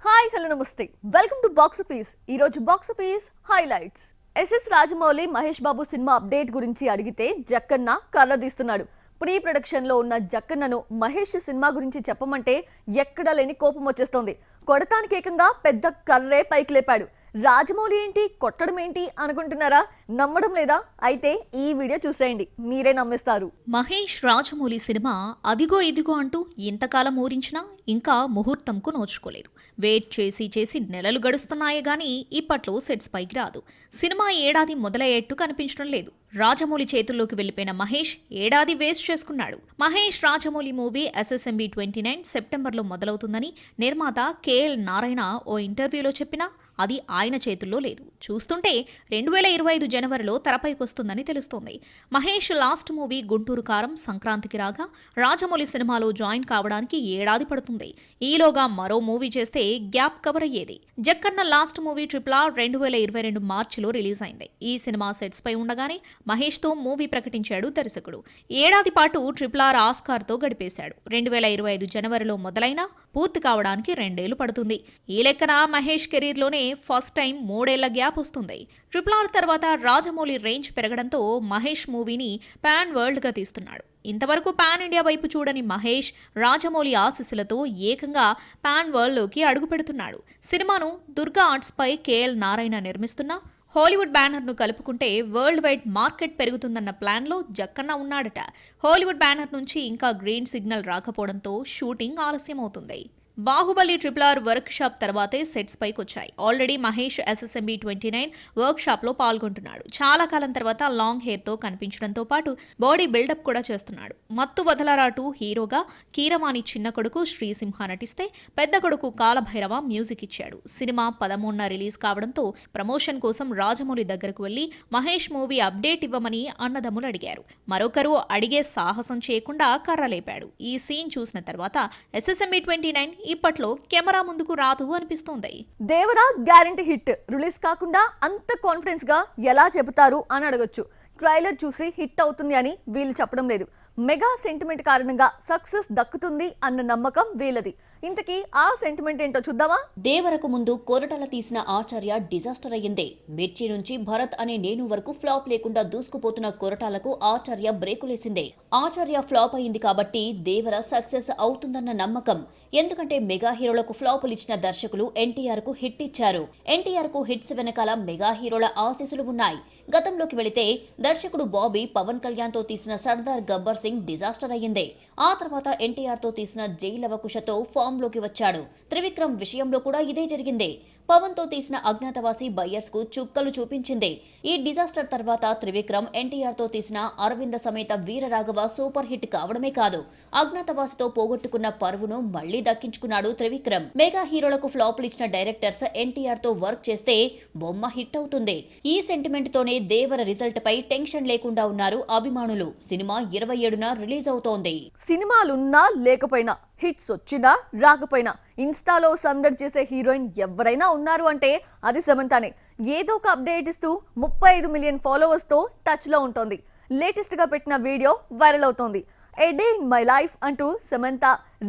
Hi hello నమస్తే welcome to box office. ఈ రోజు box office highlights. SS Rajamouli Mahesh Babu cinema update గురించి అడిగితే జక్కన్న కర్రదీస్తున్నాడు. ప్రీ ప్రొడక్షన్ లో ఉన్న జక్కన్నను మహేష్ సినిమా గురించి చెప్పమంటే ఎక్కడా లేని కోపం వచ్చేస్తోంది. కొడతానికి ఏకంగా పెద్ద కర్రే పైకి లేపాడు. రాజమౌళి ఏంటి కొట్టడం ఏంటి అనుకుంటున్నారా? నమ్మడం లేదా? అయితే ఈ వీడియో చూసేయండి, మీరే నమ్మేస్తారు. మహేష్ రాజమౌళి సినిమా అదిగో ఇదిగో అంటూ ఇంతకాలం ఊరించినా ఇంకా ముహూర్తంకు నోచుకోలేదు. వెయిట్ చేసి చేసి నెలలు గడుస్తున్నాయే గానీ ఇప్పట్లో సెట్స్ పైకి రాదు. సినిమా ఏడాది మొదలయ్యేట్టు కనిపించడం లేదు. రాజమౌళి చేతుల్లోకి వెళ్లిపోయిన మహేష్ ఏడాది వేస్ట్ చేసుకున్నాడు. మహేష్ రాజమౌళి మూవీ SSMB 29 సెప్టెంబర్లో మొదలవుతుందని నిర్మాత KL నారాయణ ఓ ఇంటర్వ్యూలో చెప్పినా అది ఆయన చేతుల్లో లేదు. చూస్తుంటే 2025 జనవరిలో తెరపైకొస్తుందని తెలుస్తోంది. మహేష్ లాస్ట్ మూవీ గుంటూరు కారం సంక్రాంతికి రాగా రాజమౌళి సినిమాలో జాయిన్ కావడానికి ఏడాది పడుతుంది. ఈలోగా మరో మూవీ చేస్తే గ్యాప్ కవర్ అయ్యేది. జక్కన్న లాస్ట్ మూవీ RRR 2022 మార్చిలో రిలీజ్ అయింది. ఈ సినిమా సెట్స్ పై ఉండగానే మహేష్తో మూవీ ప్రకటించాడు దర్శకుడు. ఏడాది పాటు RRR ఆస్కార్తో గడిపేశాడు. 2025 జనవరిలో మొదలైనా పూర్తి కావడానికి 2 ఏళ్లు పడుతుంది. ఈ లెక్కన మహేష్ కెరీర్లోనే ఫస్ట్ టైం 3 ఏళ్ల గ్యాప్ వస్తుంది. RRR తర్వాత రాజమౌళి రేంజ్ పెరగడంతో మహేష్ మూవీని పాన్ వరల్డ్ గా తీస్తున్నాడు. ఇంతవరకు పాన్ ఇండియా వైపు చూడని మహేష్ రాజమౌళి ఆశీస్సులతో ఏకంగా పాన్ వరల్డ్ లోకి అడుగు పెడుతున్నాడు. సినిమాను దుర్గా ఆర్ట్స్ పై KL నారాయణ నిర్మిస్తున్న హాలీవుడ్ బ్యానర్ను కలుపుకుంటే వరల్డ్ వైడ్ మార్కెట్ పెరుగుతుందన్న ప్లాన్లో జక్కన్న ఉన్నాడట. హాలీవుడ్ బ్యానర్ నుంచి ఇంకా గ్రీన్ సిగ్నల్ రాకపోవడంతో షూటింగ్ ఆలస్యమవుతుంది. బాహుబలి RRR వర్క్ షాప్ తర్వాతే సెట్స్ పైకి వచ్చాయి. Already Mahesh SSMB 29 workshop లో పాల్గొంటున్నాడు. చాలా కాలం తర్వాత లాంగ్ హెయిర్ తో కనిపించడంతో పాటు బాడీ బిల్డప్ కూడా చేస్తున్నాడు. మత్తు వదలరా 2 హీరోగా కీరవాణి చిన్న కొడుకు శ్రీసింహ నటిస్తే పెద్ద కొడుకు కాలభైరవ మ్యూజిక్ ఇచ్చాడు. సినిమా 13న రిలీజ్ కావడంతో ప్రమోషన్ కోసం రాజమౌళి దగ్గరకు వెళ్లి మహేష్ మూవీ అప్డేట్ ఇవ్వమని అన్నదమ్ములు అడిగారు. మరొకరు అడిగే సాహసం చేయకుండా కర్రలేపాడు. ఈ సీన్ చూసిన తర్వాత SSMB 29 ఇప్పట్లో కెమెరా ముందుకు రాదు అనిపిస్తోంది. దేవరా గ్యారంటీ హిట్ రిలీజ్ కాకుండా అంత కాన్ఫిడెన్స్ గా ఎలా చెబుతారు అని అడగొచ్చు. ట్రైలర్ చూసి హిట్ అవుతుంది అని వీళ్ళు చెప్పడం లేదు. మెగా సెంటిమెంట్ కారణంగా సక్సెస్ దక్కుతుంది అన్న నమ్మకం వీళ్ళది. ఇంతకీ ఆ సెంటిమెంట్ ఏంటో చూద్దామా? దేవరకు ముందు కొరటాల తీసిన ఆచార్య డిజాస్టర్ అయ్యింది. మిర్చి నుంచి భరత్ అనే నేను వరకు ఫ్లాప్ లేకుండా దూసుకుపోతున్న కొరటాలకు ఆచార్య బ్రేకులేసింది. ఆచార్య ఫ్లాప్ అయింది కాబట్టి దేవర సక్సెస్ అవుతుందన్న నమ్మకం. ఎందుకంటే మెగా హీరోలకు ఫ్లాపులు ఇచ్చిన దర్శకులు NTR కు హిట్ ఇచ్చారు. NTR కు హిట్స్ వెనకాల మెగా హీరోల ఆశీస్సులు ఉన్నాయి. గతంలోకి వెళితే దర్శకుడు బాబీ పవన్ కళ్యాణ్ తో తీసిన సర్దార్ గబ్బర్ సింగ్ డిజాస్టర్ అయ్యింది. ఆ తర్వాత NTR తో తీసిన జై లవకుశతో ఫామ్ లోకి వచ్చాడు. త్రివిక్రమ్ విషయంలో కూడా ఇదే జరిగింది. పవన్ తో తీసిన అజ్ఞాతవాసి బయ్యర్స్ కు చుక్కలు చూపించింది. ఈ డిజాస్టర్ తర్వాత త్రివిక్రమ్ NTR తో తీసిన అరవింద సమేత వీరరాఘవ సూపర్ హిట్ కావడమే కాదు, అజ్ఞాతవాసితో పోగొట్టుకున్న పరువును మళ్లీ దక్కించుకున్నాడు త్రివిక్రమ్. మెగా హీరోలకు ఫ్లాపులు ఇచ్చిన డైరెక్టర్స్ NTR తో వర్క్ చేస్తే బొమ్మ హిట్ అవుతుంది. ఈ సెంటిమెంట్ తోనే దేవర రిజల్ట్ పై టెన్షన్ లేకుండా ఉన్నారు అభిమానులు. సినిమా 27న రిలీజ్ అవుతోంది. సినిమాలున్నా లేకపోయినా, హిట్స్ వచ్చినా రాకపోయినా ఇన్స్టాలో సందడి చేసే హీరోయిన్ ఎవరైనా ఉన్నారు అంటే అది సమంతానే. ఏదో ఒక అప్డేట్ ఇస్తూ 35 మిలియన్ ఫాలోవర్స్ తో టచ్ లో ఉంటుంది. లేటెస్ట్ గా పెట్టిన వీడియో వైరల్ అవుతోంది. ఏ డే ఇన్ మై లైఫ్ అంటూ సమంత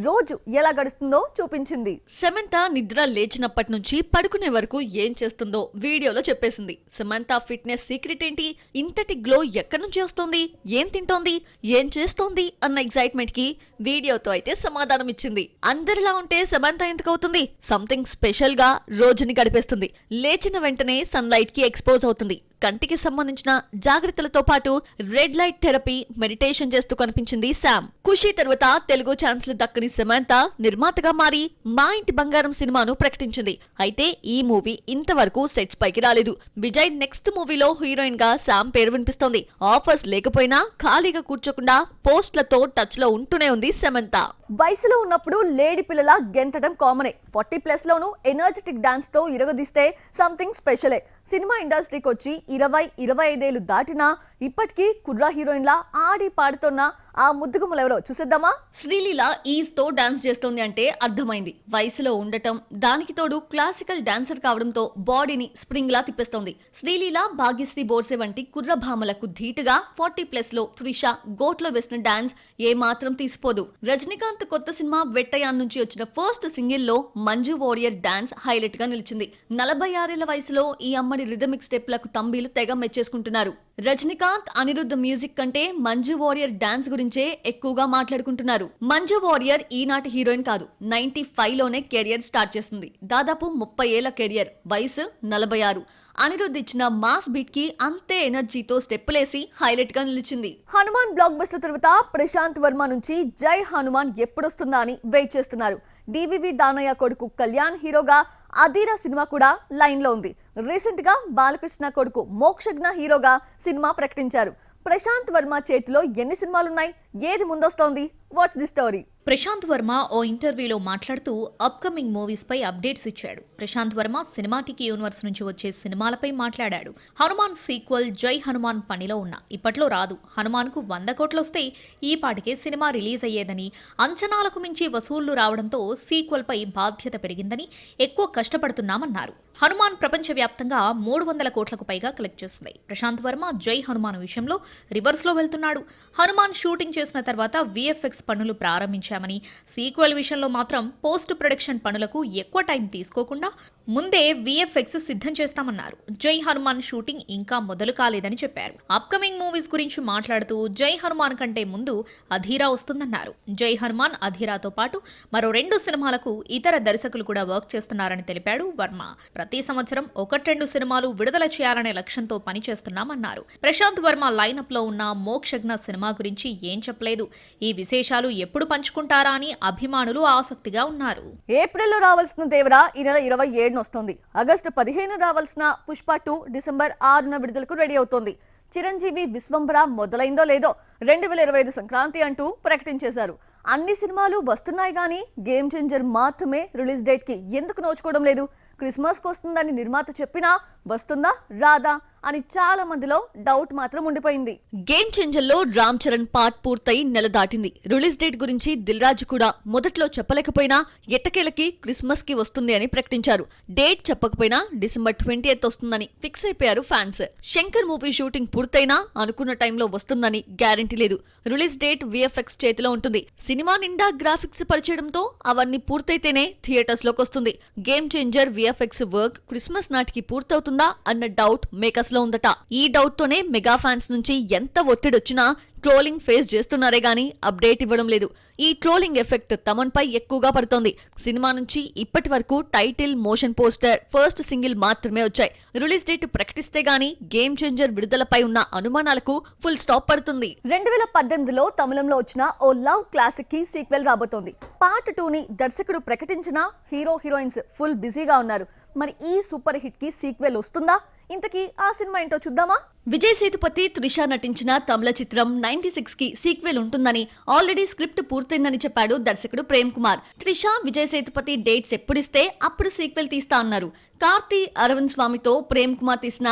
రోజు ఎలా గడుస్తుందో చూపించింది. సమంత నిద్ర లేచినప్పటి నుంచి పడుకునే వరకు ఏం చేస్తుందో వీడియోలో చెప్పేసింది. సమంత ఫిట్నెస్ సీక్రెట్ ఏంటి, ఇంతటి గ్లో ఎక్కడి నుంచి వస్తుంది, ఏం తింటోంది, ఏం చేస్తోంది అన్న ఎక్సైట్మెంట్ కి వీడియోతో అయితే సమాధానం ఇచ్చింది. అందరిలా ఉంటే సమంత ఎందుకు అవుతుంది? సంథింగ్ స్పెషల్ గా రోజుని గడిపేస్తుంది. లేచిన వెంటనే సన్ లైట్ కి ఎక్స్పోజ్ అవుతుంది. కంటికి సంబంధించిన జాగ్రత్తలతో పాటు రెడ్ లైట్ థెరపీ, మెడిటేషన్ చేస్తూ కనిపించింది శామ్. ఖుషి తర్వాత తెలుగు ఛాన్స్ దక్కని సమంత నిర్మాతగా మారి మా ఇంటి బంగారం సినిమాను ప్రకటించింది. అయితే ఈ మూవీ ఇంతవరకు సెట్స్ పైకి రాలేదు. విజయ్ నెక్స్ట్ మూవీలో హీరోయిన్ గా శామ్ పేరు వినిపిస్తోంది. ఆఫర్స్ లేకపోయినా ఖాళీగా కూర్చోకుండా పోస్ట్లతో టచ్ లో ఉంటూనే ఉంది సమంత. వయసులో ఉన్నప్పుడు లేడీ పిల్లల గెంతడం కామనే. 40+ లోనూ ఎనర్జెటిక్ డాన్స్ తో ఇరగదీస్తే సంథింగ్ స్పెషలే. సినిమా ఇండస్ట్రీకి వచ్చి 20-25 ఏళ్లు దాటినా ఇప్పటికీ కుర్రా హీరోయిన్లా ఆడి పాడుతున్న ఆ ముద్దుగుమ్మలు ఎవరో చూసేద్దామా? శ్రీలీల ఈజ్ తో డాన్స్ చేస్తోంది అంటే అర్థమైంది. వయసులో ఉండటం, దానికి తోడు క్లాసికల్ డాన్సర్ కావడంతో బాడీని స్ప్రింగ్ లా తిప్పేస్తోంది. శ్రీలీల, భాగ్యశ్రీ బోర్సే వంటి కుర్రభామలకు ధీటుగా 40+ లో త్రిష గోట్లో వేసిన డాన్స్ ఏ మాత్రం తీసిపోదు. రజనీకాంత్ కొత్త సినిమా వెట్టయాన్ నుంచి వచ్చిన ఫస్ట్ సింగిల్ లో మంజు వారియర్ డాన్స్ హైలైట్ గా నిలిచింది. 46 ఏళ్ల వయసులో ఈ అమ్మడి రిథమిక్ స్టెప్లకు తంబీలు తెగ మెచ్చేసుకుంటున్నారు. రజనీకాంత్, అనిరుద్ధ్ మ్యూజిక్ కంటే మంజు వారియర్ డాన్స్ గురించే ఎక్కువగా మాట్లాడుకుంటున్నారు. మంజు వారియర్ ఈనాటి హీరోయిన్ కాదు, 95 లోనే కెరియర్ స్టార్ట్ చేస్తుంది. దాదాపు 30 ఏళ్ల కెరియర్, వయసు 46. అనిరుద్ధ్ ఇచ్చిన మాస్ బీట్ కి అంతే ఎనర్జీతో స్టెప్పులేసి హైలైట్ గా నిలిచింది. హనుమాన్ బ్లాక్ బస్టర్ తర్వాత ప్రశాంత్ వర్మ నుంచి జై హనుమాన్ ఎప్పుడొస్తుందా అని వెయిట్ చేస్తున్నారు. డివివి దానయ్య కొడుకు కళ్యాణ్ హీరోగా అధీరా సినిమా కూడా లైన్ లో ఉంది. రీసెంట్ గా బాలకృష్ణ కొడుకు మోక్షజ్ఞ హీరోగా సినిమా ప్రకటించారు. ప్రశాంత్ వర్మ చేతిలో ఎన్ని సినిమాలున్నాయి, ఏది ముందొస్తోంది? Watch the story. Prashanth Varma ఓ ఇంటర్వ్యూలో మాట్లాడుతూ అప్కమింగ్ మూవీస్ పై అప్డేట్స్ ఇచ్చాడు. ప్రశాంత్ వర్మ సినిమాటిక్ యూనివర్స్ నుంచి వచ్చే సినిమాలపై మాట్లాడాడు. హనుమాన్ సీక్వెల్ జై హనుమాన్ పనిలో ఉన్నా ఇప్పట్లో రాదు. హనుమాన్ కు 100 కోట్లు వస్తే ఈ పాటికే సినిమా రిలీజ్ అయ్యేదని, అంచనాలకు మించి వసూళ్లు రావడంతో సీక్వెల్ పై బాధ్యత పెరిగిందని ఎక్కువ కష్టపడుతున్నామన్నారు. హనుమాన్ ప్రపంచవ్యాప్తంగా 300 కోట్లకు పైగా కలెక్ట్ చేస్తుంది. ప్రశాంత్ వర్మ జై హనుమాన్ విషయంలో రివర్స్ లో వెళ్తున్నాడు. హనుమాన్ షూటింగ్ చేసిన తర్వాత విఎఫ్ఎక్స్ పనులు ప్రారంభించామని, సీక్వెల్ విషయంలో మాత్రం పోస్ట్ ప్రొడక్షన్ పనులకు ఎక్కువ టైం తీసుకోకుండా ముందే విఎఫ్ఎక్స్ సిద్ధం చేస్తామన్నారు. జై హనుమాన్ షూటింగ్ ఇంకా మొదలు కాలేదని చెప్పారు. అప్కమింగ్ మూవీస్ గురించి మాట్లాడుతూ జై హనుమాన్ కంటే ముందు అధీరా వస్తుందన్నారు. జై హనుమాన్, అధీరాతో పాటు మరో 2 సినిమాలకు ఇతర దర్శకులు కూడా వర్క్ చేస్తున్నారని తెలిపాడు వర్మ. ప్రతి సంవత్సరం 1-2 సినిమాలు విడుదల చేయాలనే లక్ష్యంతో పనిచేస్తున్నామన్నారు. ప్రశాంత్ వర్మ లైనప్ లో ఉన్న మోక్షజ్ఞ సినిమా గురించి ఏం చెప్పలేదు. ఈ విశేషాలు ఎప్పుడు పంచుకుంటారా అని అభిమానులు ఆసక్తిగా ఉన్నారు. ఏప్రిల్లో రావాల్సిన దేవరా ఈ నెల 27 వస్తుంది. ఆగస్టు 15 రావాల్సిన పుష్ప 2 డిసెంబర్ 6న విడుదలకు రెడీ అవుతోంది. చిరంజీవి విశ్వంభర మొదలైందో లేదో 2025 సంక్రాంతి అంటూ ప్రకటించేశారు. అన్ని సినిమాలు వస్తున్నాయి కానీ గేమ్ చేంజర్ మాత్రమే రిలీజ్ డేట్ కి ఎందుకు నోచుకోవడం లేదు? క్రిస్మస్కి వస్తుందని నిర్మాత చెప్పినా వస్తుందా రాదా అని చాలా మందిలో డౌట్ మాత్రం ఉండిపోయింది. గేమ్ చేంజర్ లో రామ్ చరణ్ పార్ట్ పూర్తయి నెల దాటింది. రిలీజ్ డేట్ గురించి దిల్ రాజు కూడా మొదట్లో చెప్పలేకపోయినా ఎట్టకేలకి క్రిస్మస్ కి వస్తుంది అని ప్రకటించారు. డేట్ చెప్పకపోయినా డిసెంబర్ 20th వస్తుందని ఫిక్స్ అయిపోయారు ఫ్యాన్స్. శంకర్ మూవీ షూటింగ్ పూర్తయినా అనుకున్న టైంలో వస్తుందని గ్యారెంటీ లేదు. రిలీజ్ డేట్ విఎఫ్ఎక్స్ చేతిలో ఉంటుంది. సినిమా నిండా గ్రాఫిక్స్ పరిచేయడంతో అవన్నీ పూర్తయితేనే థియేటర్స్ లోకి వస్తుంది. Game changer VFX work Christmas నాటికి పూర్తవుతుందా అన్న డౌట్ మేకర్స్ లో ఉందట. ఈ డౌట్ తోనే మెగా ఫ్యాన్స్ నుంచి ఎంత ఒత్తిడొచ్చినా ట్రోలింగ్ ఫేస్ చేస్తున్నారే గానీ అప్డేట్ ఇవ్వడం లేదు. ఈ ట్రోలింగ్ ఎఫెక్ట్ తమన్ పై ఎక్కువగా పడుతోంది. సినిమా నుంచి ఇప్పటి వరకు title, motion poster, first single మాత్రమే వచ్చాయి. రిలీజ్ డేట్ ప్రకటిస్తే గానీ గేమ్ చేంజర్ విడుదలపై ఉన్న అనుమానాలకు ఫుల్ స్టాప్ పడుతుంది. 2018లో తమిళంలో వచ్చిన ఓ లవ్ క్లాసిక్ కి సీక్వెల్ రాబోతోంది. పార్ట్ 2ని దర్శకుడు ప్రకటించిన హీరోయిన్స్ ఫుల్ బిజీగా ఉన్నారు. మరి ఈ సూపర్ హిట్ కి సీక్వెల్ వస్తుందా? ఇంతకీ ఆ సినిమా ఏంటో చూద్దామా? విజయ్ సేతుపతి, త్రిష నటించిన తమిళ చిత్రం 96 కి సీక్వెల్ ఉంటుందని, ఆల్రెడీ స్క్రిప్ట్ పూర్తయిందని చెప్పాడు దర్శకుడు ప్రేమ్ కుమార్. త్రిష, విజయ్ సేతుపతి డేట్స్ ఎప్పుడిస్తే అప్పుడు సీక్వెల్ తీస్తా అన్నారు. కార్తీ అరవింద్ స్వామితో ప్రేమ్ కుమార్ తీసిన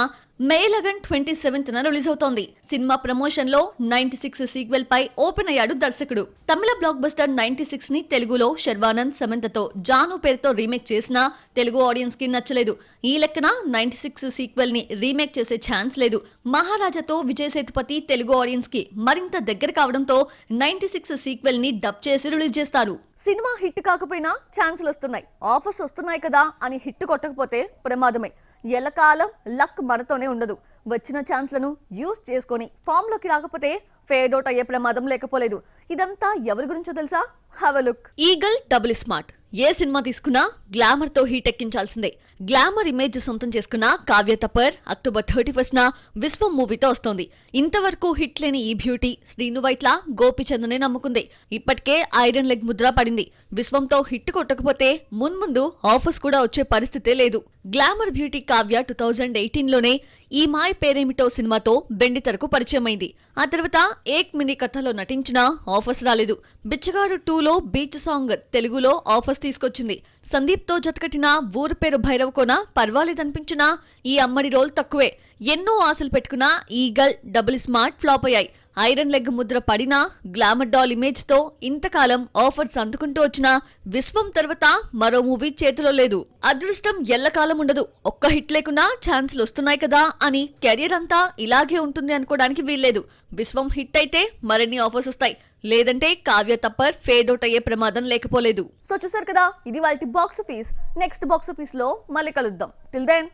మే 11, 27న రిలీజ్ అవుతోంది. సినిమా ప్రమోషన్ లో 96 సీక్వెల్ పై ఓపెన్ అయ్యాడు దర్శకుడు. తమిళ బ్లాక్ బస్టర్ 96 ని తెలుగులో శర్వానంద్, సమంతతో జాను పేరుతో రీమేక్ చేసినా తెలుగు ఆడియన్స్ కి నచ్చలేదు. ఈ లెక్కన 96 సీక్వెల్ ని రీమేక్ చేసే ఛాన్స్ లేదు. మహారాజాతో విజయ్ సేతుపతి తెలుగు ఆడియన్స్ కి మరింత దగ్గర కావడంతో 96 సీక్వెల్ ని డబ్ చేసి రిలీజ్ చేస్తారు. సినిమా హిట్ కాకపోయినా ఛాన్సులు వస్తున్నాయి. ఆఫర్స్ వస్తున్నాయి కదా అని హిట్ కొట్టకపోతే ప్రమాదమే. ఎల్లకాలం లక్ మనతోనే ఉండదు. వచ్చిన ఛాన్స్లను యూజ్ చేసుకొని ఫామ్ లోకి రాకపోతే ఫేడ్ అవుట్ అయ్యే ప్రమాదం లేకపోలేదు. ఇదంతా ఎవరి గురించో తెలుసా? Have a look. Eagle double smart. A cinema తీసుకున్నా గ్లామర్ తో హీట్ ఎక్కించాల్సిందే. గ్లామర్ ఇమేజ్ సొంతం చేసుకున్న కావ్య తపర్ అక్టోబర్ 31న విశ్వం మూవీతో వస్తోంది. ఇంతవరకు హిట్ లేని ఈ బ్యూటీ శ్రీను వైట్ల, గోపిచంద్నే నమ్ముకుంది. ఇప్పటికే ఐరన్ లెగ్ ముద్ర పడింది. విశ్వంతో హిట్ కొట్టకపోతే మున్ముందు ఆఫర్స్ కూడా వచ్చే పరిస్థితే లేదు. గ్లామర్ బ్యూటీ కావ్య 2018లోనే ఈ మాయ్ పేరేమిటో సినిమాతో బెండితెరకు పరిచయమైంది. ఆ తర్వాత ఏక్ మినీ కథలో నటించినా ఆఫర్స్ రాలేదు. బిచ్చగాడు 2లో బీచ్ సాంగ్ తెలుగులో ఆఫర్స్ తీసుకొచ్చింది. సందీప్ తో జతకట్టిన ఊరు పేరు భైరవకోన పర్వాలేదనిపించినా ఈ అమ్మడి రోల్ తక్కువే. ఎన్నో ఆశలు పెట్టుకున్న ఈగల్ డబుల్ స్మార్ట్ ఫ్లాప్ అయ్యాయి. ఐరన్ లెగ్ ముద్ర పడినా గ్లామర్ డాల్ ఇమేజ్ తో ఇంతకాలం ఆఫర్స్ అందుకుంటూ వచ్చిన విశ్వం తర్వాత మరో మూవీ చేతిలో లేదు. అదృష్టం ఎల్లకాలం ఉండదు. ఒక్క హిట్ లేకున్నా ఛాన్సులు వస్తున్నాయి కదా అని కెరియర్ అంతా ఇలాగే ఉంటుంది అనుకోవడానికి వీల్లేదు. విశ్వం హిట్ అయితే మరిన్ని ఆఫర్స్ వస్తాయి. లేదంటే కావ్య తప్పర్ ఫేడ్ అవుట్ అయ్యే ప్రమాదం లేకపోలేదు. సో చూసారు కదా, ఇది వాళ్ళ box office. Next box office లో మళ్ళీ కలుద్దాం. Till then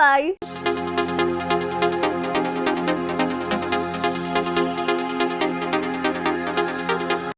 bye.